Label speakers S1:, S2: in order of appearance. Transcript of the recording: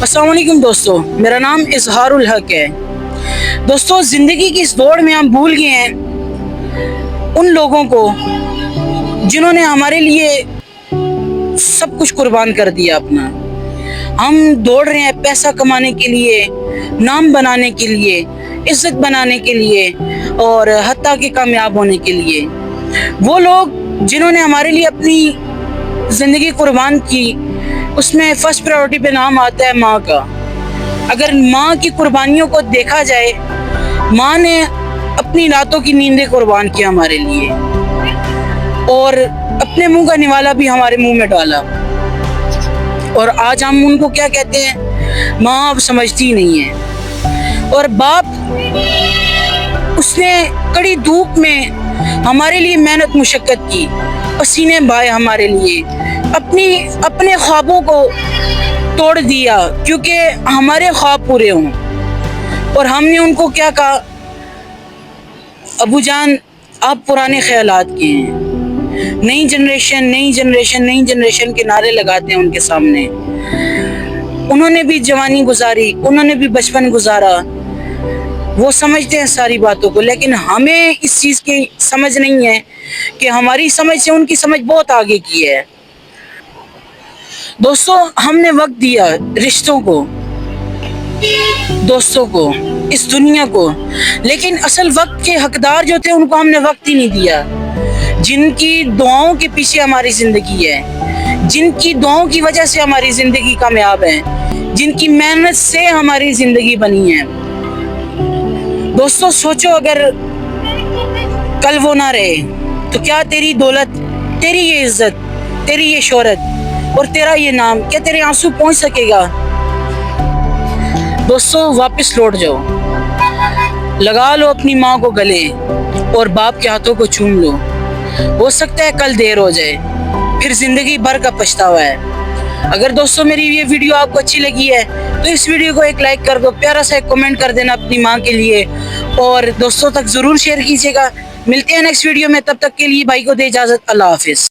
S1: अस्सलाम वालेकुम दोस्तों, मेरा नाम इजहारुल हक है। दोस्तों, ज़िंदगी की इस दौड़ में हम भूल गए हैं उन लोगों को जिन्होंने हमारे लिए सब कुछ कुर्बान कर दिया अपना। हम दौड़ रहे हैं पैसा कमाने के लिए, नाम बनाने के लिए, इज्जत बनाने के लिए और हत्ता के कामयाब होने के लिए। वो लोग जिन्होंने हमारे लिए अपनी ज़िंदगी कुर्बान की, उसमें फर्स्ट प्रायोरिटी पे नाम आता है माँ का। अगर माँ की कुर्बानियों को देखा जाए, माँ ने अपनी रातों की नींदें कुर्बान की हमारे लिए और अपने मुंह का निवाला भी हमारे मुंह में डाला। और आज हम उनको क्या कहते हैं? माँ अब समझती ही नहीं है। और बाप, उसने कड़ी धूप में हमारे लिए मेहनत मुशक्कत की, पसीने बहाए हमारे लिए, अपने ख्वाबों को तोड़ दिया क्योंकि हमारे ख्वाब पूरे हों। और हमने उनको क्या कहा? अबू जान, आप पुराने ख्यालात के हैं, नई जनरेशन नई जनरेशन नई जनरेशन के नारे लगाते हैं उनके सामने। उन्होंने भी जवानी गुजारी, उन्होंने भी बचपन गुजारा, वो समझते हैं सारी बातों को, लेकिन हमें इस चीज़ की समझ नहीं है कि हमारी समझ से उनकी समझ बहुत आगे की है। दोस्तों, हमने वक्त दिया रिश्तों को, दोस्तों को, इस दुनिया को, लेकिन असल वक्त के हकदार जो थे उनको हमने वक्त ही नहीं दिया। जिनकी दुआओं के पीछे हमारी ज़िंदगी है, जिनकी दुआओं की वजह से हमारी ज़िंदगी कामयाब है, जिनकी मेहनत से हमारी ज़िंदगी बनी है। दोस्तों, सोचो अगर कल वो ना रहे तो क्या तेरी दौलत, तेरी ये इज्जत, तेरी ये शोहरत और तेरा ये नाम, क्या तेरे आंसू पहुंच सकेगा? दोस्तों, वापस लौट जाओ, लगा लो अपनी माँ को गले और बाप के हाथों को चूम लो। हो सकता है कल देर हो जाए, फिर जिंदगी भर का पछतावा है। अगर दोस्तों मेरी ये वीडियो आपको अच्छी लगी है तो इस वीडियो को एक लाइक कर दो, प्यारा सा एक कमेंट कर देना अपनी माँ के लिए और दोस्तों तक जरूर शेयर कीजिएगा। मिलते हैं नेक्स्ट वीडियो में, तब तक के लिए भाई को दे इजाजत। अल्लाह हाफिज।